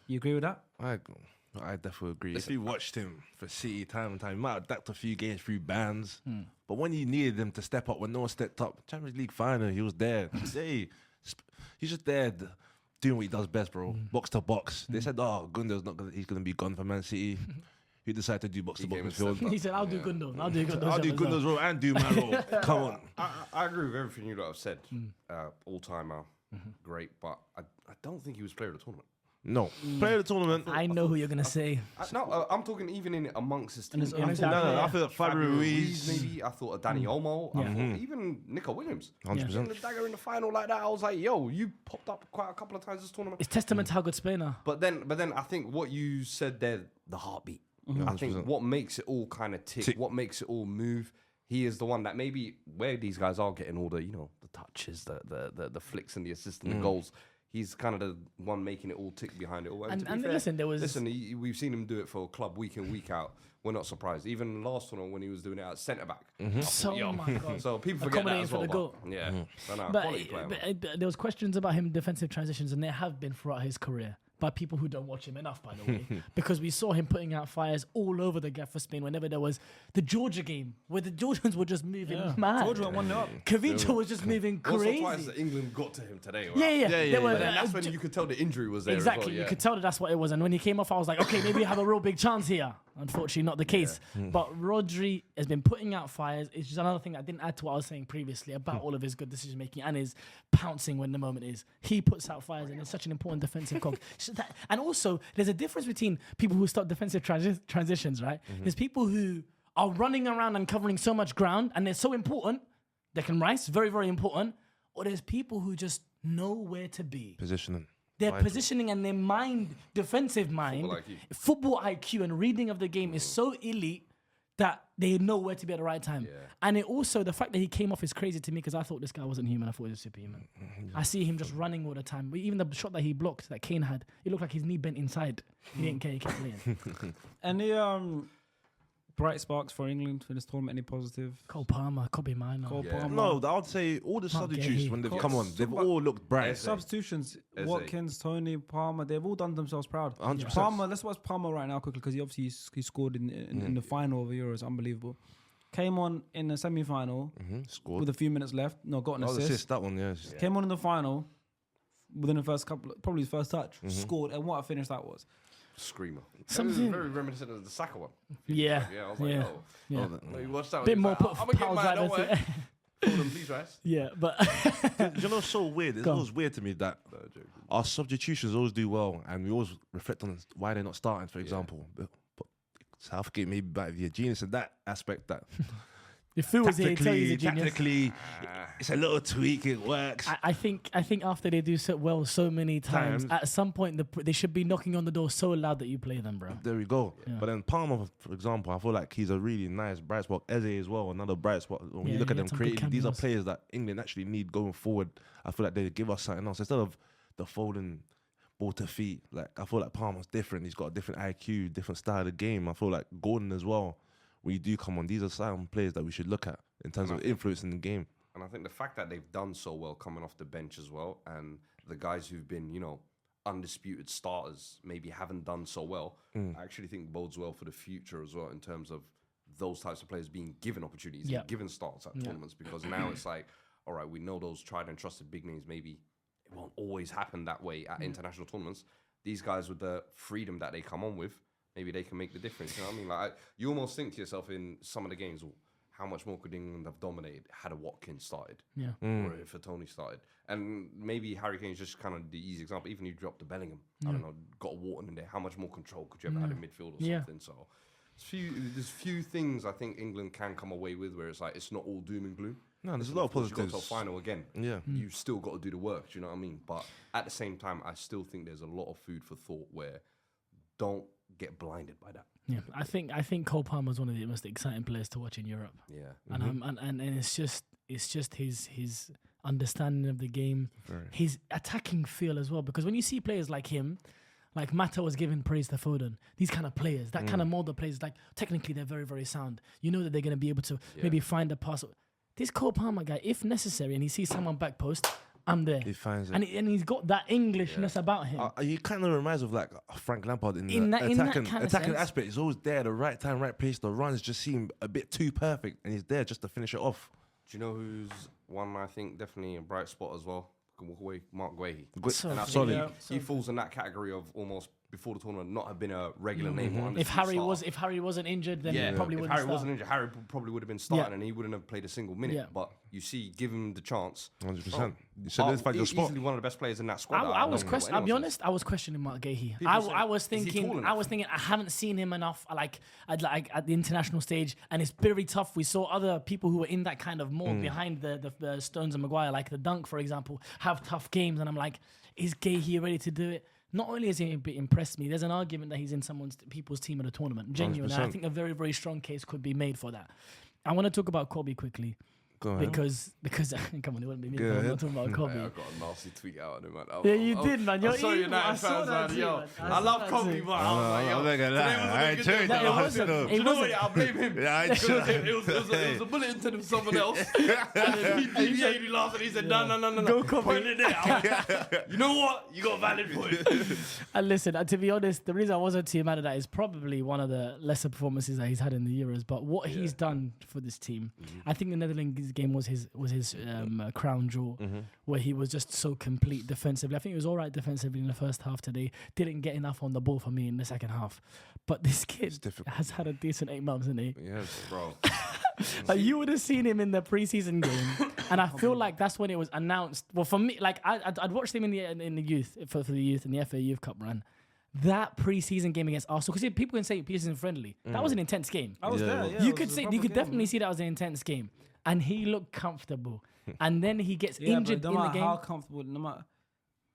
You agree with that? I definitely agree. If you watched him for City time and time, he might have dacked a few games through bans. But when you needed him to step up, when no one stepped up, Champions League final, he was there. Hey, he's just there doing what he does best, bro. Box to box. They said, Gundo's not gonna, he's gonna be gone for Man City. He decided to do box to box midfield. He said, I'll do Gundo. I'll do Gundo. I'll do Gundo's role and do my role. Come on. I agree with everything you lot have said. All-timer, great, but I don't think he was player of the tournament. No. Player of the tournament. I know who you're going to say. I'm talking even in amongst his team. And his own No, I feel like Fabio Ruiz. Maybe I thought of Danny Olmo. I thought even Nico Williams. 100%. Getting the dagger in the final like that, I was like, yo, you popped up quite a couple of times this tournament. It's testament to how good Spain are. But then I think what you said there, the heartbeat. I think 100%. what makes it all kind of tick, what makes it all move, he is the one that maybe where these guys are getting all the, the touches, the flicks and the assists and the goals. He's kind of the one making it all tick behind it all. And to be fair, listen, we've seen him do it for a club week in, week out. We're not surprised. Even last tournament when he was doing it at centre back. So, oh my God. So people forget that Accommodating as for well. the goal. But, yeah. So, no, But, quality player, man. but there was questions about him in defensive transitions, and there have been throughout his career by people who don't watch him enough, by the way, because we saw him putting out fires all over the gap for Spain whenever there was the Georgia game, where the Georgians were just moving mad. Georgia went 1-0 up. Kavicha was just moving Once or twice crazy. that England got to him today. Right? Yeah. There were- But then that's when you could tell the injury was there. Exactly, As well, you could tell that's what it was. And when he came off, I was like, okay, maybe we have a real big chance here. Unfortunately, not the case. But Rodri has been putting out fires. It's just another thing I didn't add to what I was saying previously about all of his good decision making and his pouncing when the moment is. He puts out fires and it's such an important defensive cog. And also, there's a difference between people who start defensive transitions, right? There's people who are running around and covering so much ground and they're so important, they can rise, very, very important. Or there's people who just know where to be. Positioning. Their positioning and their mind, defensive mind, football IQ and reading of the game is so elite that they know where to be at the right time. And it also, the fact that he came off is crazy to me because I thought this guy wasn't human. I thought he was superhuman. I see him just running all the time. Even the shot that he blocked, that Kane had, it looked like his knee bent inside. He didn't care, he kept playing. And Bright sparks for England for this tournament. Any positive? Cole Palmer, Kobe Minor. Cole Yeah. Palmer. No, I would say all the substitutes Gahey. when they've Cool. come on, they've all looked bright. Substitutions. Eze. Watkins, Tony, Palmer. They've all done themselves proud. 100%. Palmer. Let's watch Palmer right now quickly because he scored in the final of the Euros. Unbelievable. Came on in the semi-final Scored. with a few minutes left. No, got an Oh, the assist. that one, yeah. Came on in the final within the first couple, probably his first touch. Scored, and what a finish that was. Screamer. It was Something- very reminiscent of the Saka one. Yeah. Yeah, I was like, Yeah. oh. Yeah. No, you watched that one. Bit he was more like, put I'm gonna get pals mine, out don't there. worry. Hold on, please, Rice. Yeah, but Do you know what's so weird? It's Go on. always weird to me that our substitutions always do well, and we always reflect on why they're not starting, for example. But Southgate maybe might be a genius in that aspect. That if Phil was here, he'd tell you he's a genius. tactically, it's a little tweak. It works. I think after they do so well so many times, at some point they should be knocking on the door so loud that you play them, bro. There we go. Yeah. But then Palmer, for example, I feel like he's a really nice bright spot. Eze as well, another bright spot. When Yeah, you look at he them had some good creating, these are cameos. players that England actually need going forward. I feel like they give us something else instead of the folding ball to feet. Like I feel like Palmer's different. He's got a different IQ, different style of game. I feel like Gordon as well. When you do come on, these are some players that we should look at in terms of influence in the game. And I think the fact that they've done so well coming off the bench as well, and the guys who've been, undisputed starters maybe haven't done so well, I actually think bodes well for the future as well in terms of those types of players being given opportunities, Yeah. and given starts at tournaments, because now it's like, all right, we know those tried and trusted big names, maybe it won't always happen that way at international tournaments. These guys with the freedom that they come on with, maybe they can make the difference. You know what I mean? Like you almost think to yourself in some of the games, well, how much more could England have dominated had a Watkins started, Yeah. or if a Tony started? And maybe Harry Kane's just kind of the easy example. Even if you dropped the Bellingham, I don't know, got a Wharton in there. How much more control could you have had in midfield or something? So there's few things I think England can come away with where it's like it's not all doom and gloom. No, there's a And lot of of course, you got to a positives. final again. Yeah. You still got to do the work. Do you know what I mean? But at the same time, I still think there's a lot of food for thought where don't get blinded by that. Yeah, I think Cole Palmer is one of the most exciting players to watch in Europe, Yeah. and it's just his understanding of the game, his attacking feel as well. Because when you see players like him, like Mata was giving praise to Foden, these kind of players, that kind of mold of players, like technically they're very, very sound. You know that they're going to be able to maybe find a pass. This Cole Palmer guy, if necessary, and he sees someone back post, I'm there. He finds it. And he's got that Englishness about him. He kind of reminds of like Frank Lampard in In the that- in that attacking, kind of attacking sense. aspect. He's always there, the right time, right place. The runs just seem a bit too perfect, and he's there just to finish it off. Do you know who's one I think definitely a bright spot as well? Can walk away, Mark Guehi. So And I solid. think Yeah. he falls in that category of almost before the tournament not have been a regular name. Or If undisputed Harry wasn't injured, then starter. he probably if wouldn't Harry start. wasn't injured, Harry probably would have been starting Yeah. and he wouldn't have played a single minute. Yeah. But you see, give him the chance. 100%. You Oh, solidified your spot. Easily one of the best players in that squad. I was don't know questioning. what I'll be anyone honest. I was questioning Mark Gahey. People I say, was is he thinking. tall I enough? was thinking. I haven't seen him enough. Like at the international stage, and it's very tough. We saw other people who were in that kind of mold behind the Stones and Maguire, like the Dunk, for example, have tough games, and I'm like, is Gahey ready to do it? Not only has he impressed me, there's an argument that he's in people's team at a tournament. Genuinely, I 100%. think a very, very strong case could be made for that. I want to talk about Kobe quickly. Go ahead. because come on, it wouldn't be me. Go I'm ahead. not talking about Kobe. Yeah, I got a nasty tweet out on him, man. Yeah, you did, man. You're I'm sorry, evil. I United saw fans, that man. too, Yo, man. I I saw love that Kobe, too. but I was like, yo, I'm not gonna lie. today wasn't I a ain't good joking. day. No, it I wasn't. know. It Do you know wasn't. what? I blame him. Yeah, I Because just- it was a bullet intended for someone else. And then he deviated last and he said, no. Go Kobe. Point it there. I'm like, you know what? You got a valid point. And listen, to be honest, the reason I wasn't too mad at that is probably one of the lesser performances that he's had in the Euros. But what he's done for this team, I think the Netherlands game was his crown jewel, where he was just so complete defensively. I think he was all right defensively in the first half today. Didn't get enough on the ball for me in the second half. But this kid difficult. has had a decent 8 months, hasn't he? Yes. Bro. Like you would have seen him in the preseason game, and I feel like that's when it was announced. Well, for me, like I'd watched him in the youth for the youth in the FA Youth Cup run. That preseason game against Arsenal, because people can say preseason friendly. That was an intense game. I was Yeah, there. well, Yeah, You it could was a see, proper you could game, definitely man. see that was an intense game, and he looked comfortable. And then he gets Yeah, injured but in no the matter game. how comfortable, no matter.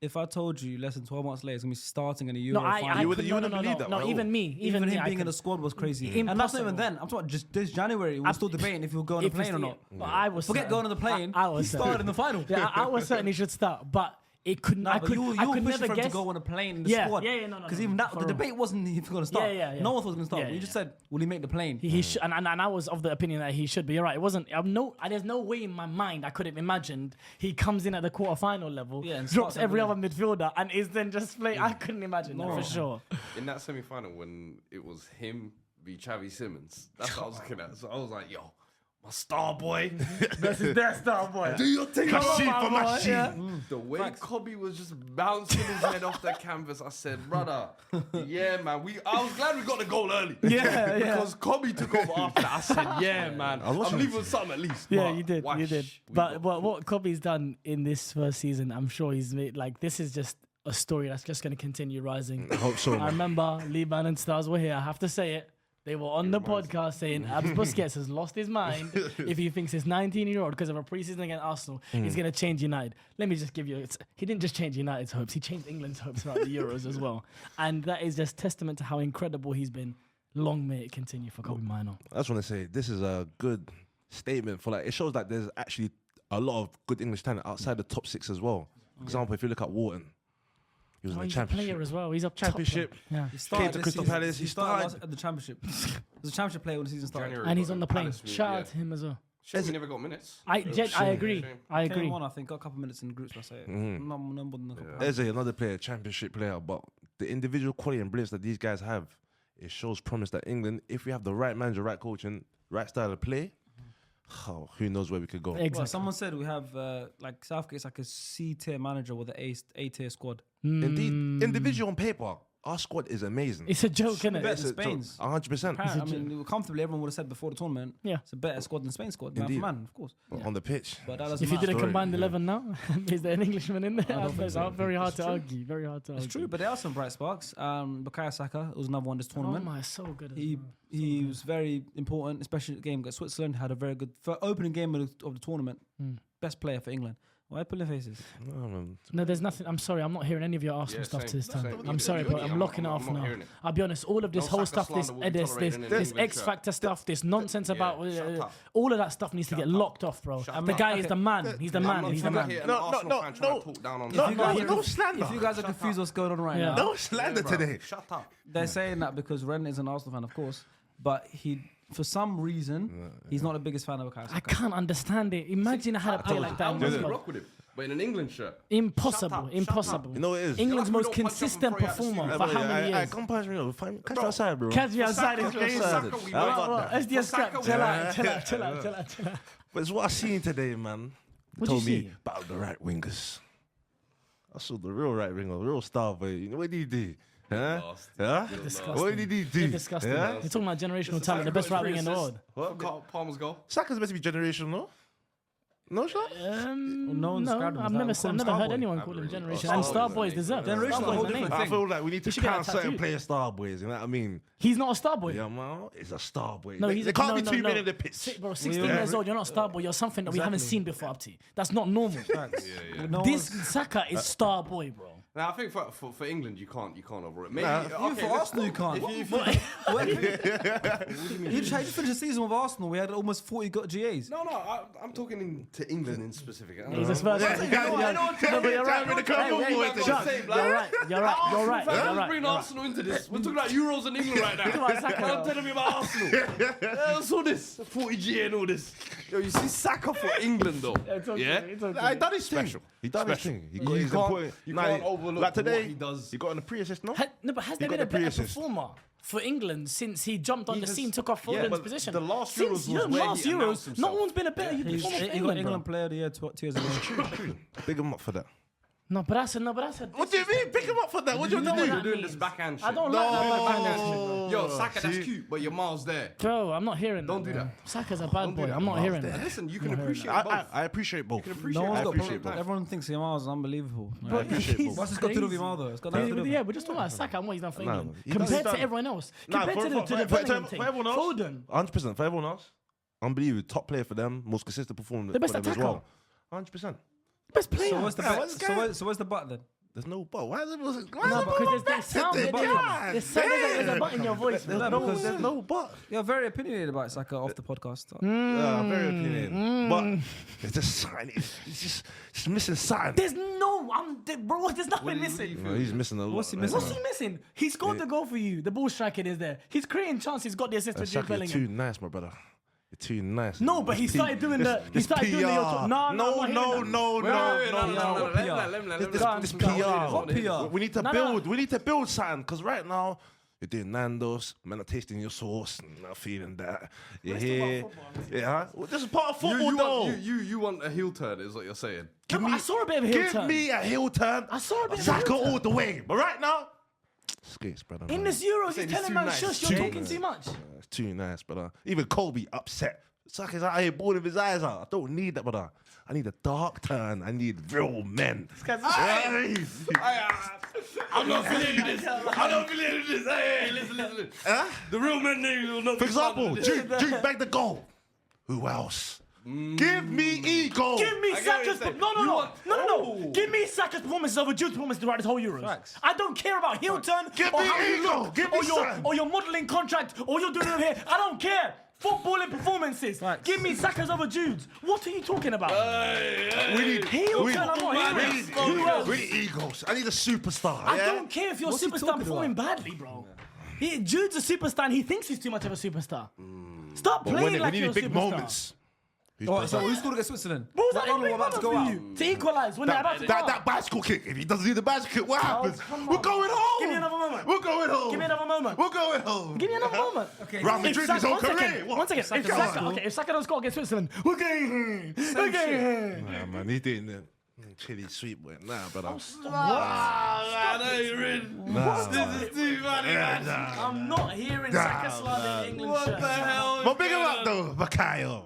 If I told you less than 12 months later, it's gonna be starting in a No, Euro final. You wouldn't believe that, No, right? even me, Even me, him I being in could- the squad was crazy. And that's not even Impossible. then. I'm talking just this January. We're still debating if he'll go on the if plane or it's- not. But I was Forget certain. going on the plane. I was he started in the final. Yeah, I was certain he should start, but it couldn't. Nah, I but could, you I were could pushing never for him to guess. go on a plane in the Yeah, squad. yeah, no, Because even that, for the real. debate wasn't if he was going to start. Yeah. No one thought he was going to start. Yeah, You just yeah. said, will he make the plane? He should, and I was of the opinion that he should. But you're right. It wasn't. There's no way in my mind I could have imagined he comes in at the quarterfinal level, Yeah, and drops starts every other everything. midfielder, and is then just playing. I couldn't imagine that for sure. In that semi-final when it was him v Xavi Simmons, that's what I was looking at. So I was like, yo, my star boy. This is their star boy. Do your thing, Come on, my my boy. boy, yeah. The way Kobe was just bouncing his head off the canvas, I said, brother, yeah, man. I was glad we got the goal early. Yeah. Because Kobe took over after that. I said, yeah, man. I'm leaving with something at least. Yeah, but you did. wash, You did. we But got- what Kobe's done in this first season, I'm sure he's made. Like, this is just a story that's just going to continue rising. I hope so. I remember Liban and Stars were here. I have to say it. They were on the podcast saying Abs Busquets has lost his mind if he thinks his 19-year-old, because of a preseason against Arsenal, is going to change United. Let me just give you, he didn't just change United's hopes, he changed England's hopes throughout the Euros as well. And that is just testament to how incredible he's been. Long may it continue for Kobe Mino. I just want to say this is a good statement for it shows that there's actually a lot of good English talent outside the top 6 as well. For example, if you look at Wharton, he was in the He's a player championship. as well. He's up Championship. Top, yeah. He started Came to this Crystal season. Palace, he started started- at the championship. He was a championship player when the season started. January. And he's on the plane. Palace move, Shout yeah. out to him as well. Shame he never got minutes. I agree. Shame. I agree. Came on, I think, got a couple minutes in groups, I say. No more than a couple. Eze, another player, championship player, but the individual quality and brilliance that these guys have, it shows promise that England, if we have the right manager, right coach, and right style of play, who knows where we could go. Exactly. Well, someone said we have like Southgate's like a C tier manager with an A tier squad. Indeed, individual on paper, our squad is amazing. It's a joke, isn't better it? than Spain's. 100%. I mean, comfortably, everyone would have said before the tournament, Yeah. it's a better squad than Spain's squad, man Indeed. for man, of course. On the pitch. But that doesn't If you did a matter. combined 11 now, is there an Englishman in there? don't think It's so. very hard to argue. Very hard to argue. It's true, but there are some bright sparks. Bukayo Saka was another one this Oh tournament. my, so good. He was very important, especially the game against Switzerland. Had a very good opening game of the tournament. Best player for England. Why pulling faces? No, there's nothing. I'm sorry, I'm not hearing any of your Arsenal Yeah, stuff same, to this time. same. I'm sorry, but I'm locking it I'm off not now. hearing it. I'll be honest. All of this No whole Saka stuff, this slander will be tolerated in an this England X shirt. Factor stuff, this nonsense about shut up. all of that stuff needs to get locked off, bro. Shut The up. guy is the man. He's the man. He's the man. No. No slander. If you guys are confused what's going on right Yeah. now, No slander today. Shut up. they're saying that because Ren is an Arsenal fan, of course, but for some reason, he's not the biggest fan of Bukayo I Saka. can't understand it. Imagine I had a player like that. I in my wouldn't squad. rock with him, but in an England shirt. Impossible. Shut up. Impossible. You know what it is? England's You're most like, we don't punch up consistent and throw you out the performer studio. for how many years? Come punch me up. Catch me outside, bro. Catch me outside is Saka, crazy. Saka, we How went. about that? Let's just Saka, scrap. we Chill out. But it's what I seen today, man. What'd Told you me see? about the right wingers. I saw the real right winger, real star boy. You know what did he do? Huh? Lost. Huh? Disgusting. What did he do? You're disgusting. Yeah? You're talking about generational talent, the best right wing in the world. Palmer's goal. Saka's meant to be generational, no? No shot? no one's described him as I've that. never, We call him heard Starboy. anyone call him really. generation. Oh, And Starboy Star is Boys a deserve. name. Generational Star is a Boys whole the name. different I thing. feel like we need to should get count that certain tattooed. players star boys, you know what I mean? He's not a star boy. Yeah, man, he's a star boy. No, There he's can't no, be no, too no. many in the pitch. Bro, 16 years old, you're not a star boy. You're something that we haven't Exactly. seen before, up to. That's not normal. No This one's- Saka is star boy, bro. Now I think for England you can't over it. Maybe Even for Arsenal, you can't. You just finished the season with Arsenal. We had almost 40 GAs. No, I'm talking to England in specific. He's a Spurs fan. You can't- No, but you're right. Trying to come Hey, on hey, board hey, today. Chuck, You're right. You're right. Let's bring Arsenal into this. We're talking about Euros and England right now. about Saka, I'm telling me about Arsenal. What's all this? 40 GA and all this. Yo, you see Saka for England though. Yeah? He done his thing. He done his thing. He got his important. you Nah, can't overlook like today, what he does. He got an pre-assist, no? No, but has He there got been a the better pre-assist. performer for England since he jumped on the scene, took off yeah, Foden's but position? the last Since, Euros was yeah, where last he Euros, announced no himself. one's been a better performer for He got England, England bro. Player of the Year 2 years ago. Big him up for that. No, but that's a What do you mean? Pick him up for that. What do you know want to what do? that You're doing means. this backhand shit. I don't like that backhand shit, bro. Yo, Saka, that's cute, but you're miles there. Bro, I'm not hearing Don't that. do bro. that. Saka's a bad Don't do boy. that. I'm not hearing And that. listen, you can appreciate both. I appreciate both. No I one's got appreciate problem. both. Everyone thinks Yamal is unbelievable. I appreciate both. What's this got to do with Yamal though? It's got nothing to do with Yeah, it. we're just talking about Saka and what he's done for Nah, England. he's Compared done- to everyone else. Nah, Compared to the for Bellingham team. everyone else, Foden. 100% for everyone else. Unbelievable, top player for them, most consistent performer The best for them as attacker. well. 100%. Best player. So what's the Yeah, bet? what's the So guy? what's the bet then? There's no but. Why is it? No, because there's sound. There's a button in your voice. There's bro. no but. You're very opinionated about Saka off the podcast. I'm very opinionated. But it's just sign. It's just missing sign. There's no. bro, there's nothing missing. No, he's missing a lot. What's he missing? What's he missing? He scored the goal for you. The ball striking is there. He's creating chances. He's got the assist with Jude Shaka, you're Bellingham. too nice, my brother. You're too nice. No, but he started doing the. He started doing the. No. This PR. What PR? We need to No, build. We need to build something. Because right now, you're doing Nando's. Man, are tasting your sauce. Not feeling that. You're here. Yeah. Well, this is part of football, though. You want a heel turn, is what you're saying. I saw a bit of a heel Give turn. me a heel turn. I saw a bit of a Saka heel turn. all the way. But right now, skates, brother. In man. this Euros, Saying he's he's telling too man, nice. shush, Too you're talking nice. too much. It's too nice, brother. Even Kobe upset. Saka's out here balling his eyes out. I don't need that, brother. I need a dark turn. I need real men. guy's- Hey. I'm not believing this. I don't believe this. Hey, listen. The real men will not. For example, Jude back the goal. Who else? Give me ego. Give me I get what Saka's. you're saying. No. Give me Saka's performances over Jude's performance throughout this whole Euros. Facts. I don't care about heel turn Give or me how you ego. look Give me or something. your modelling contract or you're doing it here. I don't care. Footballing performances. Facts. Give me Saka's over Jude's. What are you talking about? We need Heel we- turn. I'm not we hearing need it. Who else? we need egos. I need a superstar. I yeah? don't care if you're What's a he superstar talking performing badly, bro. Jude's a superstar and he thinks he's too much of a superstar. Stop But playing when like we you're need a big superstar. moments. Oh, so who scored against Switzerland? What was that England not were about to go for out. you? To equalise when they're about to go out. That bicycle kick. If he doesn't do the bicycle kick, what happens? come We're on. going home. Give me another moment. We're going home. Give me another moment. We're going home. Give me another moment. Okay. Real Madrid is on One second. career. One second. Saka If don't Saka, score. okay, if Saka don't score against Switzerland, we're going home. We're going home. Nah, man, he's doing the chili sweet boy. Nah, brother. I know you're in. This is too funny, man. I'm not hearing Saka slamming England What shirt. the hell? But big him up though, Bakayo.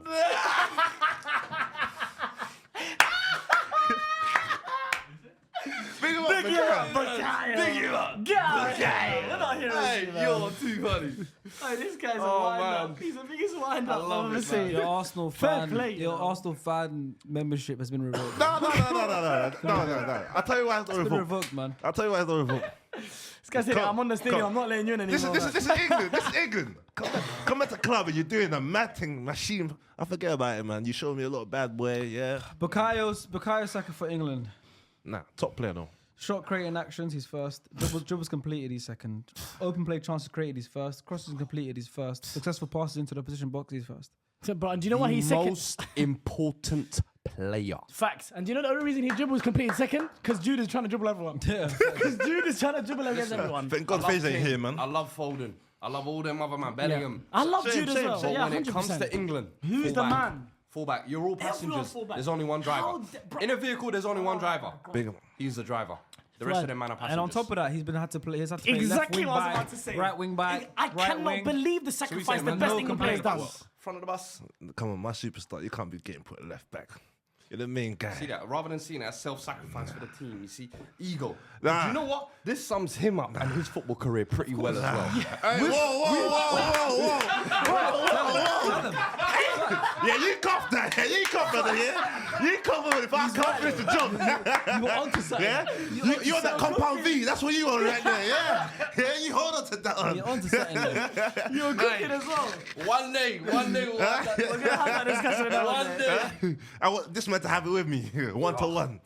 Big him up, Big you up, Bakayo. Bakayo. Big you up. Get out of here. We're not hearing Hey, this, man. you're too funny. Hey, this guy's a Oh, wind-up. man. He's the biggest wind-up I've love ever it, seen. Your Arsenal Fair fan, play, you your know. Arsenal fan membership has been revoked. No. I'll tell you why it's not It's been revoked. revoked, man. I'll tell you why it's not revoked. This guy said, Come, I'm on the stadium, come. I'm not letting you in anymore. This is England. This is England. Come at the club and you're doing a mad thing, machine. I forget about it, man. You showed me a lot of bad boy, yeah. Bukayo Saka for England. Nah, top player, no. Shot creating actions, he's first. Dribbles completed, he's second. Open play chances created, he's first. Crosses completed, he's first. Successful passes into the position box, he's first. So, bro, do you know why he's second? Most important player. Facts. And do you know the only reason he dribbles completed second? Because Jude is trying to dribble everyone. Yeah. Because Jude is trying to dribble against everyone. Thank God FaZe ain't here, man. I love Foden. I love all them other man. Bellingham. I love Same, Jude as same, well. same. Yeah, When it comes 100%. to England, Who's the fullback. man? Fullback. You're all passengers. fullback. There's only one driver. How bro- In a vehicle, there's only one driver. Big him. He's the driver. The rest of them man are passengers. And on top of that, he's had to play Exactly left wing what I was back, about to say. right wing back, I right cannot wing. believe the So we sacrifice say, the man, best no England players complaints. done. Front of the bus. Come on, my superstar. You can't be getting put left back. You're the main guy. See that? Rather than seeing it as self-sacrifice for the team, you see ego. Nah. Do you know what? This sums him up and his football career pretty well as well. Hey, whoa. Yeah, you cough that. Yeah, you cough that. Yeah, you cough it. If I can't finish the job. You were onto something. Yeah, you're on that compound V. That's what you on right there. Yeah, you hold on to that one. You're onto something. You're cooking as well. One day. We're going to have that discussion in One day. I want this man to have it with me, 1-to-1.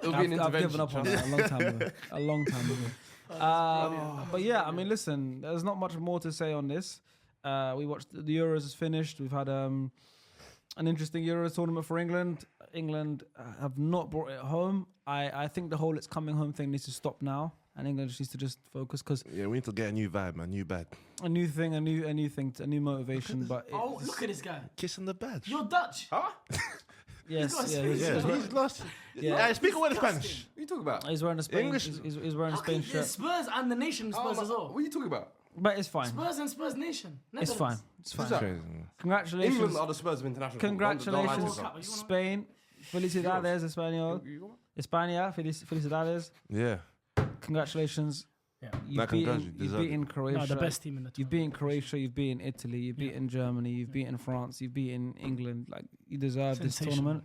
It'll be an I've intervention. given up on that a long time ago. A long time ago. But yeah, I mean, listen, there's not much more to say on this. We watched the Euros is finished. We've had an interesting Euros tournament for England. England have not brought it home. I think the whole "it's coming home" thing needs to stop now, and England just needs to just focus because Yeah, we need to get a new vibe, man. New bad. a new thing, a new motivation. But Oh, it's- look at this guy. Kissing the badge. You're Dutch. Huh? yes, got a yeah, Spanish He's lost. Yeah. Hey, speak a word of Disgusting. Spanish. What are you talking about? he's wearing a Spain. English- He's wearing a Okay, Spain shirt, Spurs and the nation Spurs as well. What are you talking about? but it's fine. Spurs and Spurs nation. It's fine. Netherlands. It's fine. Who's that? Crazy. Congratulations. England are the Spurs of international football. Congratulations, World Cup, you wanna- Spain. Felicidades, Español. España, felicidades. Yeah. Congratulations. Yeah. You've beaten Croatia. No, the best team in the You've tournament. beaten Croatia. You've beaten Italy. You've beaten Germany. You've beaten France. You've beaten England. Like you deserve this Sensational. tournament.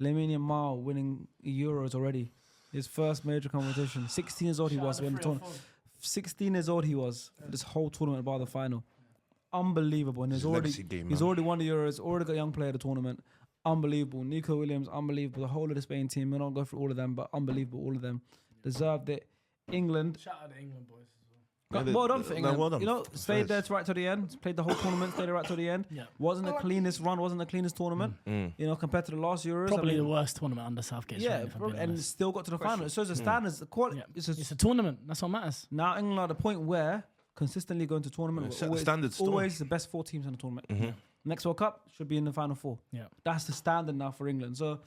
Lamine Yamal winning Euros already. His first major competition. 16 years old he was when the tournament. 16 years old he was for this whole tournament bar the final. Unbelievable. And His he's already legacy game, he's man. already won the Euros. Already got young player of the tournament. unbelievable. Nico Williams, unbelievable. The whole of the Spain team, we don't go through all of them, but unbelievable, all of them. Deserved it. England. Shout out to England boys. Well done for England. well done. You know, It's stayed nice. there right to the end. Played the whole tournament. Stayed there right to the end. Yeah. Wasn't the cleanest run. Wasn't the cleanest tournament. You know, compared to the last Euros. Probably I the mean, worst tournament under Southgate. yeah, if I'm probably, being and honest. still got to the final. It shows the standards. The quality. Yeah. It's It's a tournament. That's what matters. now England are at the point where consistently going to tournament. Yeah, we're set the always, standards still. always the best 4 teams in the tournament. Next World Cup should be in the final 4. Yeah. That's the standard now for England. So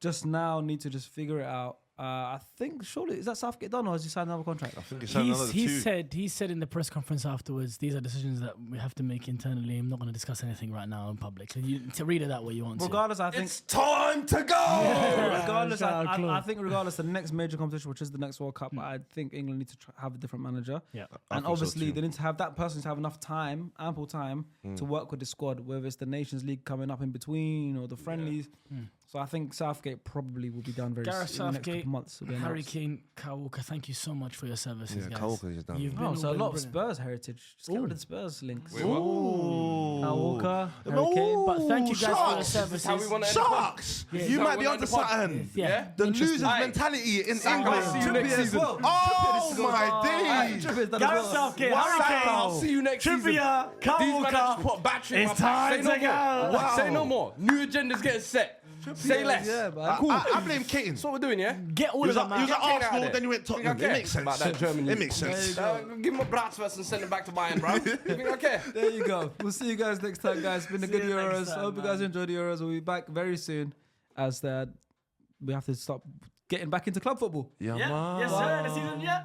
just now need to just figure it out. I think surely is that Southgate done or has he signed another contract? I think it's another He 2. said in the press conference afterwards, these are decisions that we have to make internally. I'm not going to discuss anything right now in public. So you to read it that way you want Regardless, I think It's time to go. regardless, Shout out I Claude. think regardless, the next major competition, which is the next World Cup, I think England need to have a different manager. Yeah. I And think so obviously, too. they need to have that person to have enough time, ample time, to work with the squad, whether it's the Nations League coming up in between or the friendlies. So I think Southgate probably will be done very Gareth soon. In the next Southgate, couple months. It'll be Harry announced. Kane, Kyle Walker, thank you so much for your services, Yeah, guys. Kyle Walker is done. You've been Oh, so a all lot of brilliant. Spurs heritage. Just get rid of the Spurs links. Wait, what? Kyle Walker, Harry Kane. But thank you guys for your Sharks. services. How we want to end the pod. Sharks! Yeah, You so might be we're onto on the pod. something. Yeah. The Interesting. losers' Aye. mentality in Saka, England. see you next season. Oh my days! Gareth Southgate, Harry Kane, I'll see you next season. Trippier, Kyle These men Walker. have just put battery in It's my back. time Say no to more. go. Wow. Say no more. New agenda's getting set. Say less. Yeah, man. Cool. I blame Kane. That's what we're doing, yeah? Get all He of was them at, he was out. at Get Kane out Arsenal, of then he there. went Think I Tottenham. It care makes sense. about that German It youth. makes sense. Give him a Bratwurst and send him back to Bayern, bro. You think I care? There you go. We'll see you guys next time, guys. It's been a See good you next Euros. time, I hope you guys man. enjoyed the Euros. We'll be back very soon as we have to stop getting back into club football. Yeah, Yeah, man. yes, sir. The season, yeah.